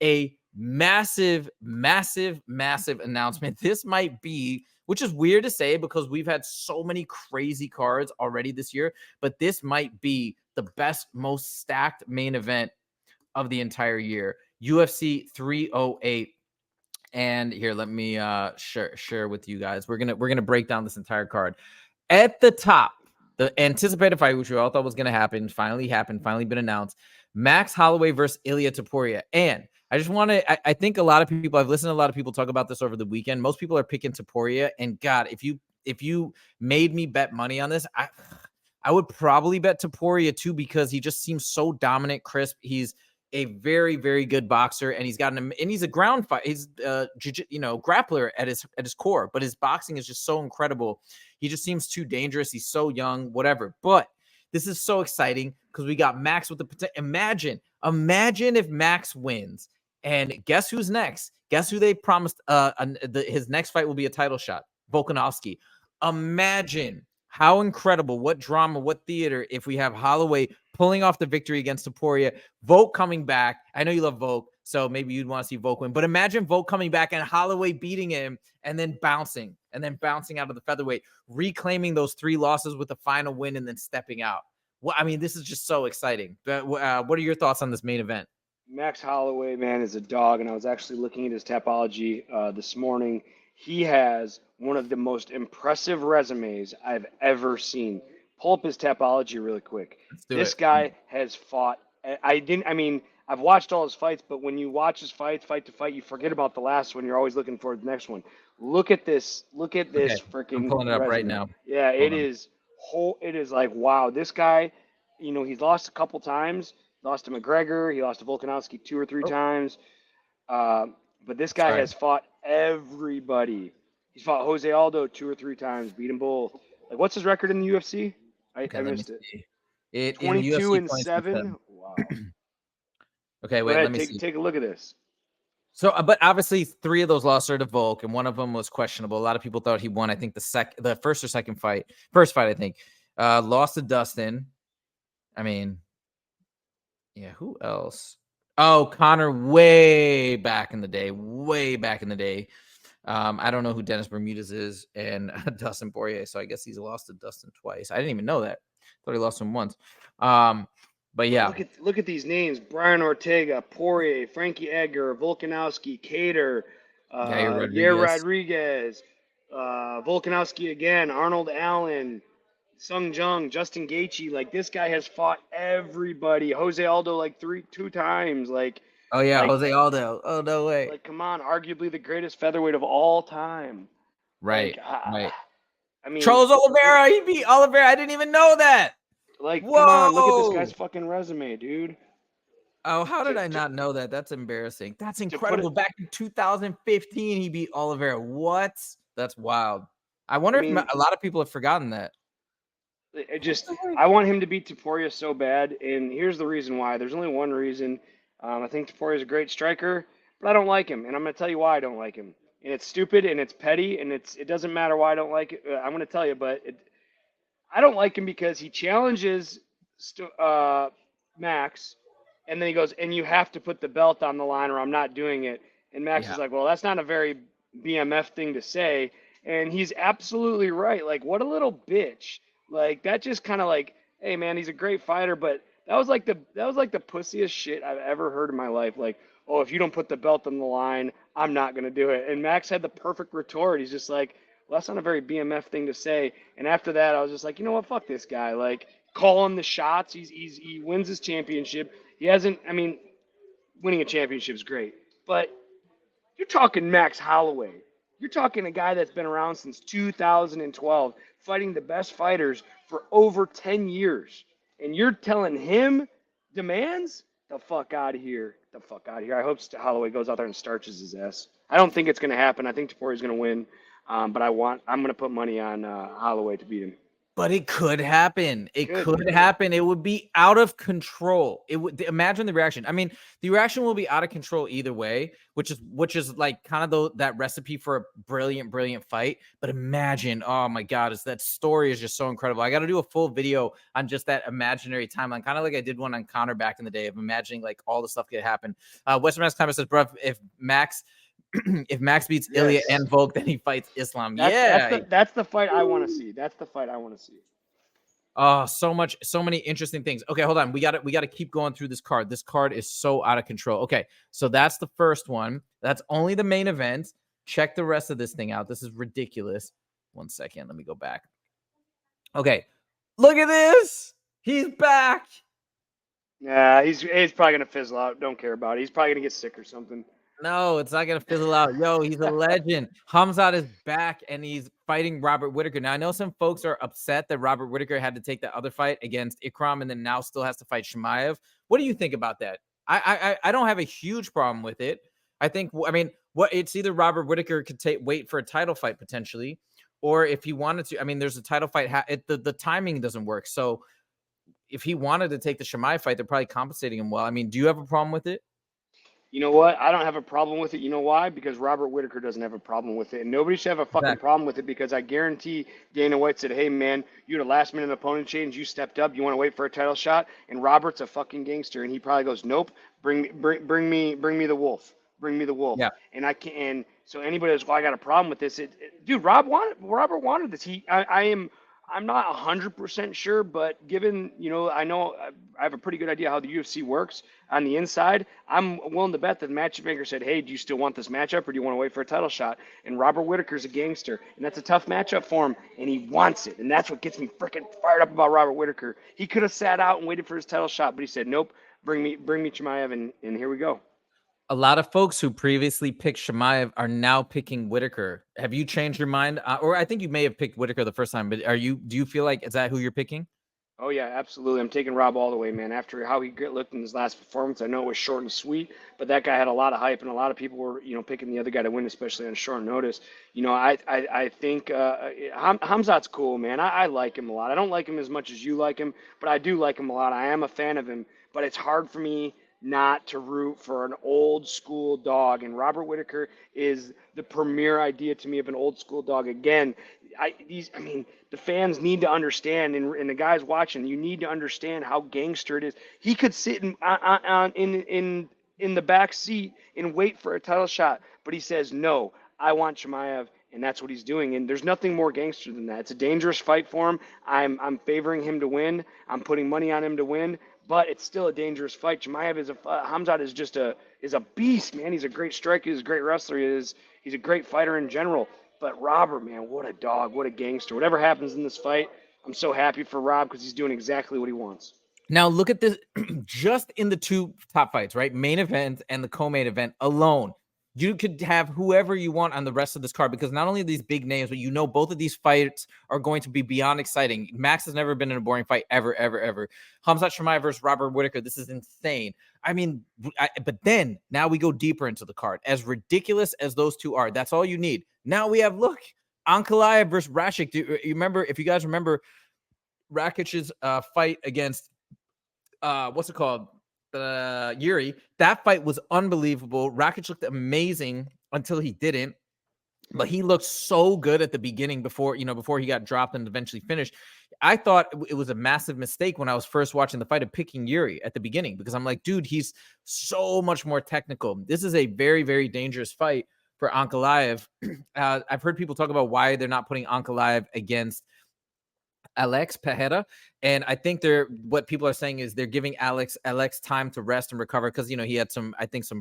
a massive announcement. This might be, which is weird to say because we've had so many crazy cards already this year, but this might be the best, most stacked main event of the entire year. UFC 308. And here, let me share with you guys. We're gonna break down this entire card. At the top, the anticipated fight, which we all thought was gonna happen, finally happened, finally been announced. Max Holloway versus Ilia Topuria. And I just want to, I think a lot of people, I've listened to a lot of people talk about this over the weekend. Most people are picking Topuria. And God, if you made me bet money on this, I would probably bet Topuria too, because he just seems so dominant, crisp. He's a very, very good boxer, and he's got and he's a ground fight. He's grappler at his core, but his boxing is just so incredible. He just seems too dangerous. He's so young, whatever. But this is so exciting because we got Max with the potential. Imagine if Max wins, and guess who's next? Guess who they promised? His next fight will be a title shot, Volkanovski. Imagine how incredible, what drama, what theater if we have Holloway pulling off the victory against Topuria, Volk coming back. I know you love Volk, so maybe you'd want to see Volk win. But imagine Volk coming back and Holloway beating him and then bouncing out of the featherweight, reclaiming those 3 losses with the final win and then stepping out. Well, I mean, this is just so exciting. But what are your thoughts on this main event? Max Holloway, man, is a dog, and I was actually looking at his Tapology this morning. He has one of the most impressive resumes I've ever seen. Pull up his Tapology really quick. This guy has fought. I've watched all his fights, but when you watch his fight to fight, you forget about the last one. You're always looking for the next one. Look at this. Look at this freaking. I'm pulling it up right now. Yeah, it is like, wow. This guy, he's lost a couple times. Lost to McGregor. He lost to Volkanovski 2 or 3 times. But this guy has fought everybody. He's fought Jose Aldo 2 or 3 times, beat them both. Like, what's his record in the UFC? I missed it. 22-7. Wow. Okay, wait. Let me see. Take a look at this. So, but obviously 3 of those losses are to Volk, and one of them was questionable. A lot of people thought he won. I think the first or second fight, first fight, I think, lost to Dustin. I mean, yeah, who else? Oh, Connor, way back in the day. I don't know who Dennis Bermudez is, and Dustin Poirier. So I guess he's lost to Dustin twice. I didn't even know that. Thought he lost him once. But yeah, look at these names: Brian Ortega, Poirier, Frankie Edgar, Volkanovski, Cater, Yair Rodriguez, Volkanovski again, Arnold Allen, Sung Jung, Justin Gaethje. Like, this guy has fought everybody. Jose Aldo like 2 times. Like, oh yeah, Jose Aldo. Oh no way. Like, come on, arguably the greatest featherweight of all time. Right. Right. I mean, Charles Oliveira, he beat Oliveira. I didn't even know that. Like, whoa. Come on, look at this guy's fucking resume, dude. Oh, how did I not know that? That's embarrassing. That's incredible. Back in 2015, he beat Oliveira. What? That's wild. I wonder if a lot of people have forgotten that. I want him to beat Topuria so bad, and here's the reason why. There's only one reason. I think Topuria is a great striker, but I don't like him, and I'm going to tell you why I don't like him. And it's stupid, and it's petty, and it doesn't matter why I don't like it. I'm going to tell you, but I don't like him because he challenges Max, and then he goes, and you have to put the belt on the line or I'm not doing it. And Max is like, well, that's not a very BMF thing to say. And he's absolutely right. Like, what a little bitch. Like, that just kind of like, hey, man, he's a great fighter, but that was like the pussiest shit I've ever heard in my life. Like, oh, if you don't put the belt on the line, I'm not going to do it. And Max had the perfect retort. He's just like, well, that's not a very BMF thing to say. And after that, I was just like, you know what? Fuck this guy. Like, call him the shots. He wins his championship. He hasn't, winning a championship is great. But you're talking Max Holloway. You're talking a guy that's been around since 2012, fighting the best fighters for over 10 years. And you're telling him demands? The fuck out of here. I hope Holloway goes out there and starches his ass. I don't think it's going to happen. I think Topuria's going to win. But I'm going to put money on Holloway to beat him. But it could happen. It could man. happen. It would be out of control. It would, imagine the reaction. I mean, the reaction will be out of control either way, which is like kind of that recipe for a brilliant fight. But imagine, oh my God, that story is just so incredible. I got to do a full video on just that imaginary timeline, kind of like I did one on Connor back in the day of imagining like all the stuff that happened. Western Max Climber says, bro, if Max beats Ilya and Volk, then he fights Islam. That's the fight I want to see. That's the fight I want to see. Oh, so many interesting things. Okay, hold on. We got to keep going through this card. This card is so out of control. Okay, so that's the first one. That's only the main event. Check the rest of this thing out. This is ridiculous. 1 second. Let me go back. Okay, look at this. He's back. Yeah, he's probably gonna fizzle out. Don't care about it. He's probably gonna get sick or something. No, it's not gonna fizzle out. Yo, he's a legend. Khamzat is back and he's fighting Robert Whittaker. Now I know some folks are upset that Robert Whittaker had to take the other fight against Ikram and then now still has to fight Chimaev. What do you think about that? I don't have a huge problem with it. I mean, what it's either Robert Whittaker could wait for a title fight potentially, or if he wanted to. I mean, there's a title fight. The timing doesn't work. So if he wanted to take the Chimaev fight, they're probably compensating him well. I mean, do you have a problem with it? You know what? I don't have a problem with it. You know why? Because Robert Whittaker doesn't have a problem with it. And nobody should have a fucking problem with it because I guarantee Dana White said, hey, man, you had a last-minute opponent change. You stepped up. You want to wait for a title shot? And Robert's a fucking gangster. And he probably goes, nope, bring me the wolf. Bring me the wolf. Yeah. And I can't. And so anybody that's, well, I got a problem with this. Dude, Robert wanted this. I'm not 100% sure, but given, I know I have a pretty good idea how the UFC works on the inside. I'm willing to bet that the matchmaker said, hey, do you still want this matchup or do you want to wait for a title shot? And Robert Whittaker's a gangster, and that's a tough matchup for him, and he wants it. And that's what gets me freaking fired up about Robert Whittaker. He could have sat out and waited for his title shot, but he said, nope, bring me Chimaev, and here we go. A lot of folks who previously picked Chimaev are now picking Whittaker. Have you changed your mind? Or I think you may have picked Whittaker the first time, but do you feel like, is that who you're picking? Oh, yeah, absolutely. I'm taking Rob all the way, man. After how he looked in his last performance, I know it was short and sweet, but that guy had a lot of hype, and a lot of people were, picking the other guy to win, especially on short notice. I think Khamzat's cool, man. I like him a lot. I don't like him as much as you like him, but I do like him a lot. I am a fan of him, but it's hard for me not to root for an old school dog. And Robert Whittaker is the premier idea to me of an old school dog. Again, the fans need to understand, and the guys watching, you need to understand how gangster it is. He could sit in the back seat and wait for a title shot, but he says, no, I want Chimaev, and that's what he's doing. And there's nothing more gangster than that. It's a dangerous fight for him. I'm favoring him to win. I'm putting money on him to win. But it's still a dangerous fight. Chimaev Khamzat is just a beast, man. He's a great striker. He's a great wrestler. He's a great fighter in general. But Robert, man, what a dog, what a gangster. Whatever happens in this fight, I'm so happy for Rob because he's doing exactly what he wants. Now look at this, just in the two top fights, right? Main event and the co-main event alone. You could have whoever you want on the rest of this card because not only these big names, but both of these fights are going to be beyond exciting. Max has never been in a boring fight ever. Khamzat Chimaev versus Robert Whittaker. This is insane. I mean, but then now we go deeper into the card. As ridiculous as those two are, that's all you need. Now we have, look, Ankalaev versus Rakic. If you guys remember Rakic's fight against, what's it called? Yuri, that fight was unbelievable. Rakic looked amazing until he didn't, but he looked so good at the beginning before he got dropped and eventually finished. I thought it was a massive mistake when I was first watching the fight of picking Yuri at the beginning because I'm like, dude, he's so much more technical. This is a very, very dangerous fight for Ankalaev. I've heard people talk about why they're not putting Ankalaev against Alex Pereira, and I think what people are saying is they're giving Alex time to rest and recover because he had some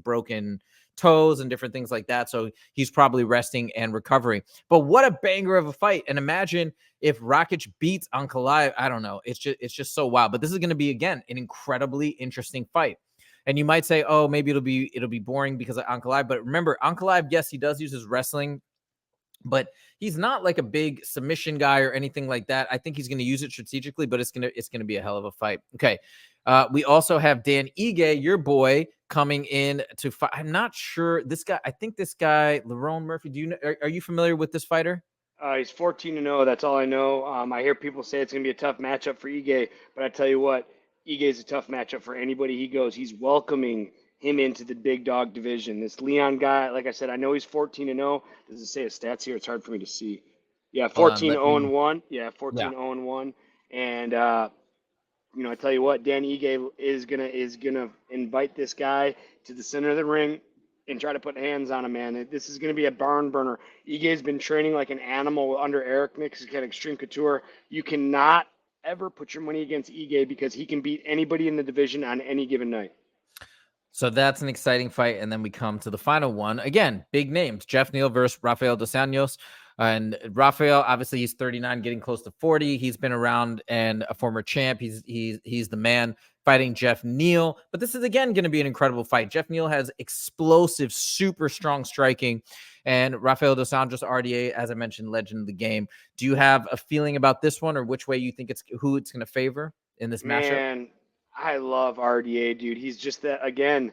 broken toes and different things like that, so he's probably resting and recovering. But what a banger of a fight! And imagine if Rakic beats Ankalaev. I don't know. It's just so wild. But this is going to be, again, an incredibly interesting fight. And you might say, oh, maybe it'll be boring because of Ankalaev. But remember, Ankalaev, yes, he does use his wrestling, but he's not like a big submission guy or anything like that. I think he's going to use it strategically, but it's going to be a hell of a fight. Okay. We also have Dan Ige, your boy, coming in to fight. I'm not sure this guy. I think this guy, Lerone Murphy. Are you familiar with this fighter? He's 14-0. That's all I know. I hear people say it's going to be a tough matchup for Ige, but I tell you what, Ige is a tough matchup for anybody he goes. He's welcoming him into the big dog division. This Leon guy, like I said, I know he's 14-0. Does it say his stats here? It's hard for me to see. Yeah, Hold on, 14-0-1. Yeah, yeah. 14-0-1. And I tell you what, Dan Ige is gonna invite this guy to the center of the ring and try to put hands on him, man. This is gonna be a barn burner. Ige's been training like an animal under Eric Nicks. He's got Extreme Couture. You cannot ever put your money against Ige because he can beat anybody in the division on any given night. So that's an exciting fight. And then we come to the final one. Again, big names. Jeff Neal versus Rafael dos Anjos. And Rafael, obviously, he's 39, getting close to 40. He's been around and a former champ. He's the man fighting Jeff Neal. But this is, again, going to be an incredible fight. Jeff Neal has explosive, super strong striking. And Rafael dos Anjos, RDA, as I mentioned, legend of the game. Do you have a feeling about this one, or which way you think who it's going to favor in this matchup? Man, I love RDA, dude. He's just that, again,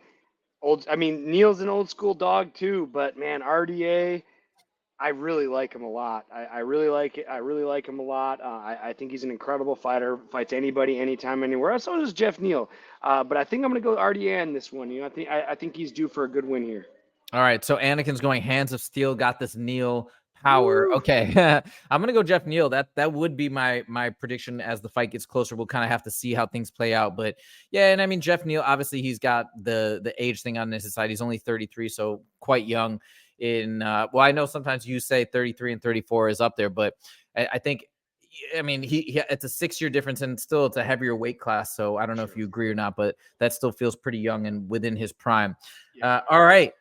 old. I mean, Neal's an old school dog too, but man, RDA, I really like him a lot. I really like it. I really like him a lot. I think he's an incredible fighter. Fights anybody, anytime, anywhere. So does Jeff Neal. But I think I'm gonna go RDA in this one. I think he's due for a good win here. All right, so Anakin's going hands of steel, got this Neal power. Woo! Okay, I'm gonna go Jeff Neal. That would be my prediction as the fight gets closer. We'll kind of have to see how things play out, but yeah, and I mean Jeff Neal, obviously he's got the age thing on his side. He's only 33, so quite young. Well, I know sometimes you say 33 and 34 is up there, but I think. I mean, he it's a 6-year difference, and still it's a heavier weight class. So I don't know if you agree or not, but that still feels pretty young and within his prime. Yeah. All right.